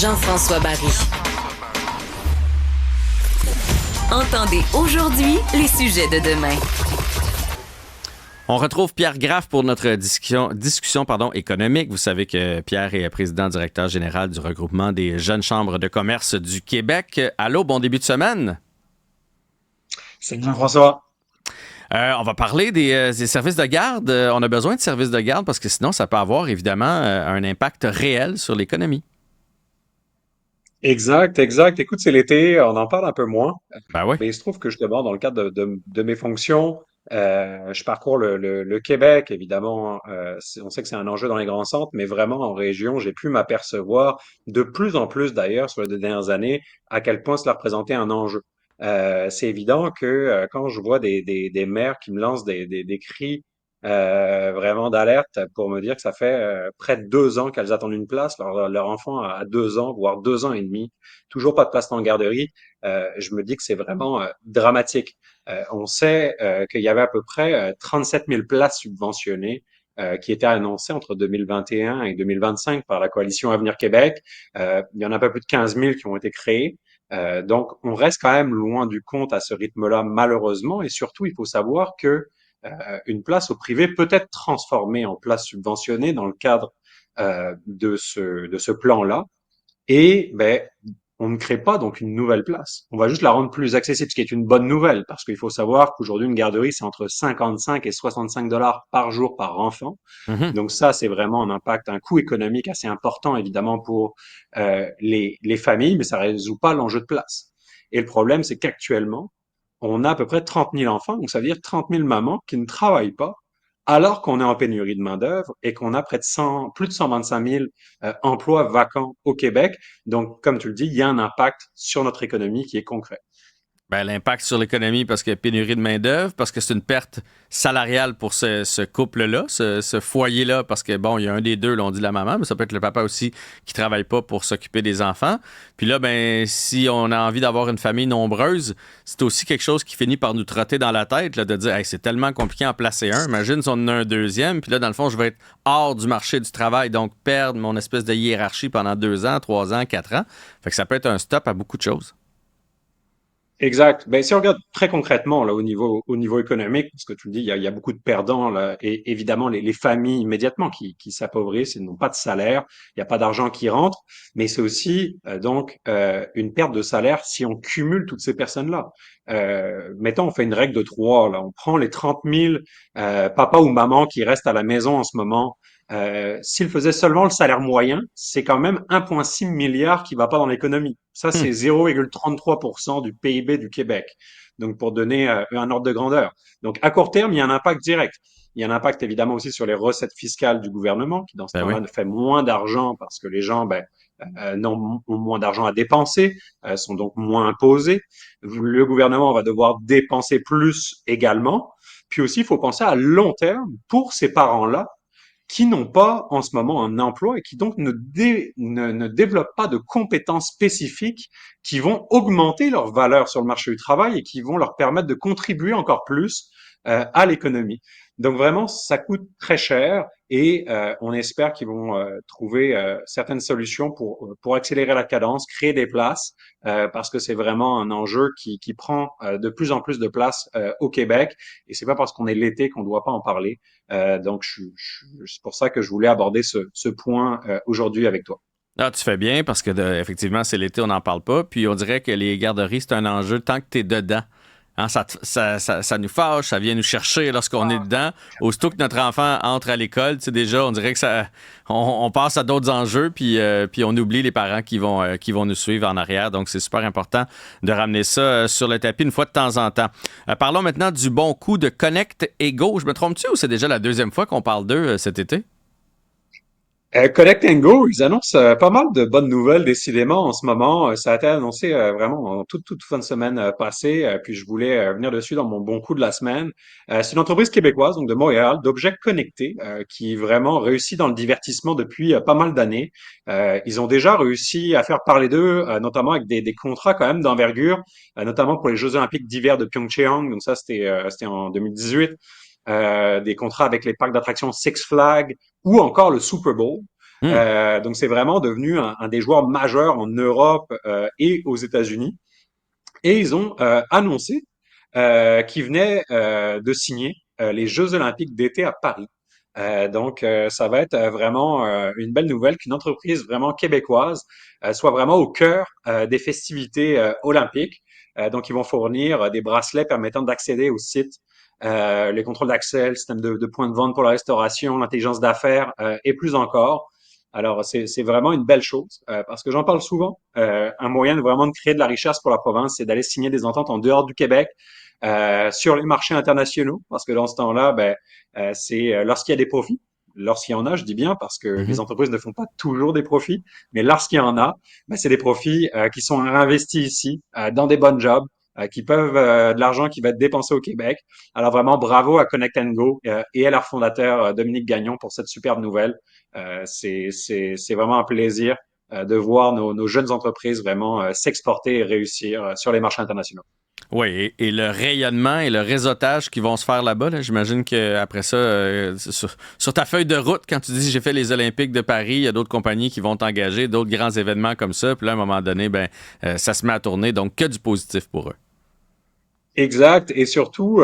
Jean-François Barry. Entendez aujourd'hui les sujets de demain. On retrouve Pierre Graff pour notre discussion économique. Vous savez que Pierre est président directeur général du regroupement des jeunes chambres de commerce du Québec. Allô, bon début de semaine. C'est Jean-François. On va parler des services de garde. On a besoin de services de garde parce que sinon, ça peut avoir évidemment un impact réel sur l'économie. Exact. Écoute, c'est l'été, on en parle un peu moins. Ben oui. Mais il se trouve que justement, dans le cadre de mes fonctions, je parcours le Québec, évidemment. On sait que c'est un enjeu dans les grands centres, mais vraiment en région, j'ai pu m'apercevoir de plus en plus d'ailleurs sur les 2 dernières années à quel point cela représentait un enjeu. C'est évident que quand je vois des mères qui me lancent des cris vraiment d'alerte pour me dire que ça fait près de 2 ans qu'elles attendent une place, leur enfant a 2 ans, voire 2 ans et demi, toujours pas de place en garderie, je me dis que c'est vraiment dramatique. On sait qu'il y avait à peu près 37 000 places subventionnées qui étaient annoncées entre 2021 et 2025 par la coalition Avenir Québec. Il y en a un peu plus de 15 000 qui ont été créées. Donc, on reste quand même loin du compte à ce rythme-là, malheureusement. Et surtout, il faut savoir que une place au privé peut être transformée en place subventionnée dans le cadre de ce plan-là. Et ben, on ne crée pas donc une nouvelle place. On va juste la rendre plus accessible, ce qui est une bonne nouvelle, parce qu'il faut savoir qu'aujourd'hui, une garderie, c'est entre 55 et 65 dollars par jour par enfant. Mhm. Donc ça, c'est vraiment un impact, un coût économique assez important, évidemment, pour les familles, mais ça résout pas l'enjeu de place. Et le problème, c'est qu'actuellement, on a à peu près 30 000 enfants, donc ça veut dire 30 000 mamans qui ne travaillent pas, alors qu'on est en pénurie de main-d'œuvre et qu'on a près de 100, plus de 125 000 emplois vacants au Québec. Donc, comme tu le dis, il y a un impact sur notre économie qui est concret. Ben, l'impact sur l'économie parce qu'il y a pénurie de main-d'œuvre, parce que c'est une perte salariale pour ce couple-là, ce foyer-là, parce que bon, il y a un des deux, là, on dit la maman, mais ça peut être le papa aussi qui travaille pas pour s'occuper des enfants. Puis là, ben, si on a envie d'avoir une famille nombreuse, c'est aussi quelque chose qui finit par nous trotter dans la tête, là, de dire, hey, c'est tellement compliqué en placer un. Imagine si on en a un deuxième, puis là, dans le fond, je vais être hors du marché du travail, donc perdre mon espèce de hiérarchie pendant 2 ans, 3 ans, 4 ans. Fait que ça peut être un stop à beaucoup de choses. Exact. Ben, si on regarde très concrètement là au niveau économique, parce que tu le dis, il y a beaucoup de perdants là, et évidemment les familles immédiatement qui s'appauvrissent, ils n'ont pas de salaire, il n'y a pas d'argent qui rentre, mais c'est aussi donc une perte de salaire si on cumule toutes ces personnes-là. Mettons, on fait une règle de trois là, on prend les 30 000 papas ou mamans qui restent à la maison en ce moment. S'ils faisaient seulement le salaire moyen, c'est quand même 1,6 milliard qui va pas dans l'économie. Ça, Hum. c'est 0,33% du PIB du Québec. Donc, pour donner un ordre de grandeur. Donc, à court terme, il y a un impact direct. Il y a un impact évidemment aussi sur les recettes fiscales du gouvernement, qui dans ce Ben oui. temps-là fait moins d'argent parce que les gens ont moins d'argent à dépenser, sont donc moins imposés. Le gouvernement va devoir dépenser plus également. Puis aussi, il faut penser à long terme pour ces parents-là qui n'ont pas en ce moment un emploi et qui donc ne développent pas de compétences spécifiques qui vont augmenter leur valeur sur le marché du travail et qui vont leur permettre de contribuer encore plus à l'économie. Donc vraiment, ça coûte très cher et on espère qu'ils vont trouver certaines solutions pour accélérer la cadence, créer des places, parce que c'est vraiment un enjeu qui prend de plus en plus de place au Québec et c'est pas parce qu'on est l'été qu'on ne doit pas en parler. Donc, c'est pour ça que je voulais aborder ce point aujourd'hui avec toi. Ah, tu fais bien parce que effectivement, c'est l'été, on n'en parle pas. Puis on dirait que les garderies, c'est un enjeu tant que tu es dedans. Hein, ça nous fâche, ça vient nous chercher lorsqu'on est dedans. Aussitôt que notre enfant entre à l'école, tu sais, déjà, on dirait que on passe à d'autres enjeux, puis on oublie les parents qui vont nous suivre en arrière. Donc, c'est super important de ramener ça sur le tapis une fois de temps en temps. Parlons maintenant du bon coup de Connect et Go. Je me trompe-tu ou c'est déjà la deuxième fois qu'on parle d'eux cet été? Connect and Go, ils annoncent pas mal de bonnes nouvelles, décidément, en ce moment. Ça a été annoncé vraiment en toute fin de semaine passée, puis je voulais venir dessus dans mon bon coup de la semaine. C'est une entreprise québécoise, donc de Montréal, d'objets connectés, qui vraiment réussit dans le divertissement depuis pas mal d'années. Ils ont déjà réussi à faire parler d'eux, notamment avec des contrats quand même d'envergure, notamment pour les Jeux olympiques d'hiver de Pyeongchang, donc ça c'était en 2018. Des contrats avec les parcs d'attractions Six Flags ou encore le Super Bowl. Hmm. Donc c'est vraiment devenu un des joueurs majeurs en Europe et aux États-Unis. Et ils ont annoncé qu'ils venaient de signer les Jeux Olympiques d'été à Paris. Donc ça va être vraiment une belle nouvelle qu'une entreprise vraiment québécoise soit vraiment au cœur des festivités olympiques. Donc ils vont fournir des bracelets permettant d'accéder au site, les contrôles d'accès, le système de points de vente pour la restauration, l'intelligence d'affaires et plus encore. Alors c'est vraiment une belle chose parce que j'en parle souvent. Un moyen de vraiment de créer de la richesse pour la province, c'est d'aller signer des ententes en dehors du Québec sur les marchés internationaux, parce que dans ce temps-là, c'est lorsqu'il y a des profits, lorsqu'il y en a, je dis bien, parce que les Mhm. entreprises ne font pas toujours des profits, mais lorsqu'il y en a, c'est des profits qui sont investis ici dans des bonnes jobs, qui peuvent de l'argent qui va être dépensé au Québec. Alors vraiment, bravo à Connect and Go et à leur fondateur Dominique Gagnon pour cette superbe nouvelle. C'est vraiment un plaisir de voir nos jeunes entreprises vraiment s'exporter et réussir sur les marchés internationaux. Oui, et le rayonnement et le réseautage qui vont se faire là-bas, là, j'imagine qu'après ça, sur ta feuille de route, quand tu dis j'ai fait les Olympiques de Paris, il y a d'autres compagnies qui vont t'engager, d'autres grands événements comme ça, puis là, à un moment donné, ça se met à tourner, donc que du positif pour eux. Exact. Et surtout,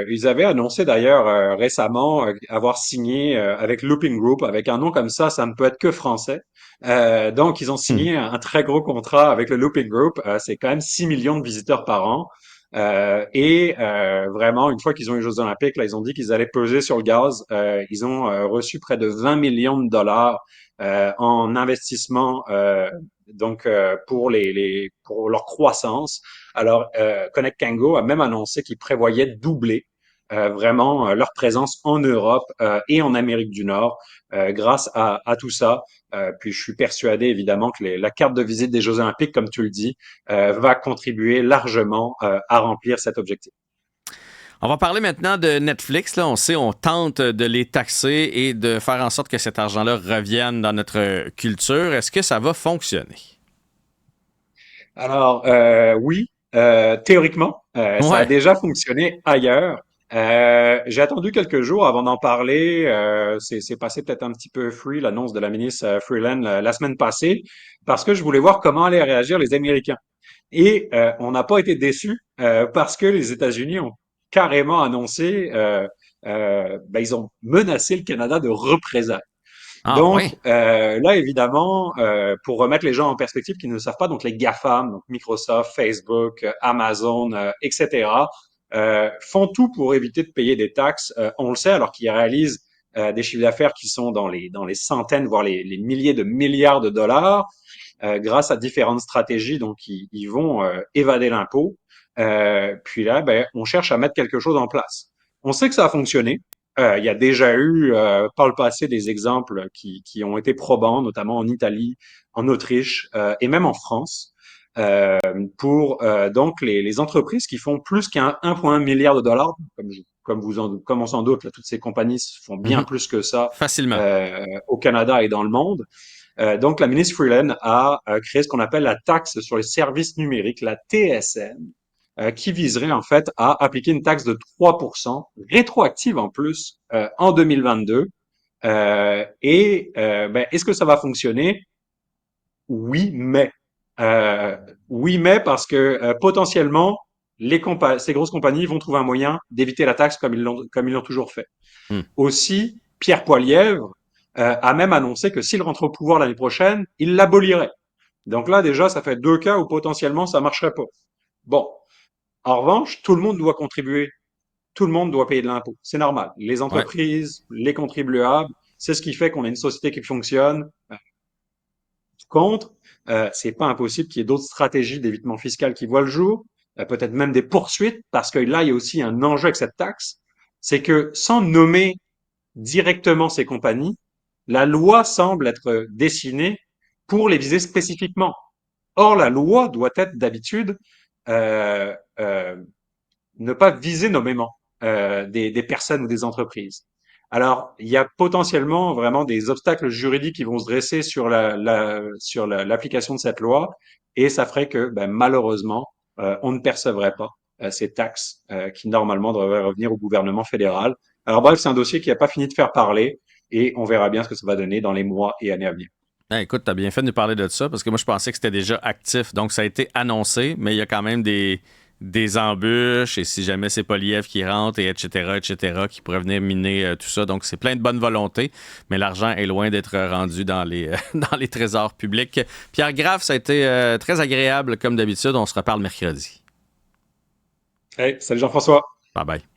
ils avaient annoncé d'ailleurs récemment avoir signé avec Looping Group, avec un nom comme ça ne peut être que français. Donc, ils ont Hmm. signé un très gros contrat avec le Looping Group. C'est quand même 6 millions de visiteurs par an. Et vraiment, une fois qu'ils ont eu les Jeux Olympiques, là, ils ont dit qu'ils allaient peser sur le gaz. Ils ont reçu près de 20 millions de dollars en investissement pour pour leur croissance. Alors, Connect Kango a même annoncé qu'ils prévoyaient doubler vraiment leur présence en Europe et en Amérique du Nord grâce à tout ça. Puis je suis persuadé évidemment que la carte de visite des Jeux Olympiques, comme tu le dis, va contribuer largement à remplir cet objectif. On va parler maintenant de Netflix. Là. On sait, on tente de les taxer et de faire en sorte que cet argent-là revienne dans notre culture. Est-ce que ça va fonctionner? Alors, oui, théoriquement, ça a Ouais. déjà fonctionné ailleurs. J'ai attendu quelques jours avant d'en parler. C'est passé peut-être un petit peu free, l'annonce de la ministre Freeland la semaine passée, parce que je voulais voir comment allaient réagir les Américains. Et on n'a pas été déçus parce que les États-Unis ont carrément annoncé, ils ont menacé le Canada de représailles. Ah Donc ouais. là, évidemment, pour remettre les gens en perspective qui ne le savent pas, donc les GAFAM, donc Microsoft, Facebook, Amazon, etc., font tout pour éviter de payer des taxes. On le sait, alors qu'ils réalisent des chiffres d'affaires qui sont dans les centaines, voire les milliers de milliards de dollars, grâce à différentes stratégies. Donc, ils vont évader l'impôt. Puis là, on cherche à mettre quelque chose en place. On sait que ça a fonctionné. Il y a déjà eu par le passé des exemples qui ont été probants, notamment en Italie, en Autriche et même en France, pour donc les entreprises qui font plus qu'un 1,1 milliard de dollars, comme on s'en doute, là, toutes ces compagnies font bien Mhm. plus que ça Facilement. au Canada et dans le monde. Donc la ministre Freeland a créé ce qu'on appelle la taxe sur les services numériques, la TSN, qui viserait en fait à appliquer une taxe de 3% rétroactive en plus en 2022. Est-ce que ça va fonctionner? Oui, mais oui, mais parce que potentiellement ces grosses compagnies vont trouver un moyen d'éviter la taxe comme ils l'ont toujours fait. Hmm. Aussi, Pierre Poilievre a même annoncé que s'il rentre au pouvoir l'année prochaine, il l'abolirait. Donc là, déjà, ça fait deux cas où potentiellement ça marcherait pas. Bon, en revanche, tout le monde doit contribuer, tout le monde doit payer de l'impôt. C'est normal. Les Ouais. entreprises, les contribuables, c'est ce qui fait qu'on a une société qui fonctionne. Contre, c'est pas impossible qu'il y ait d'autres stratégies d'évitement fiscal qui voient le jour, peut-être même des poursuites, parce que là, il y a aussi un enjeu avec cette taxe, c'est que sans nommer directement ces compagnies, la loi semble être dessinée pour les viser spécifiquement. Or, la loi doit être d'habitude euh, euh, ne pas viser nommément des personnes ou des entreprises. Alors, il y a potentiellement vraiment des obstacles juridiques qui vont se dresser sur l'application de cette loi, et ça ferait que malheureusement, on ne percevrait pas ces taxes qui normalement devraient revenir au gouvernement fédéral. Alors bref, c'est un dossier qui n'a pas fini de faire parler. et on verra bien ce que ça va donner dans les mois et années à venir. Ah, écoute, tu as bien fait de nous parler de ça parce que moi, je pensais que c'était déjà actif. Donc, ça a été annoncé, mais il y a quand même des embûches et si jamais c'est Poliev qui rentre, et etc., qui pourraient venir miner tout ça. Donc, c'est plein de bonne volonté, mais l'argent est loin d'être rendu dans les, dans les trésors publics. Pierre Graff, ça a été très agréable comme d'habitude. On se reparle mercredi. Hey, salut Jean-François! Bye bye.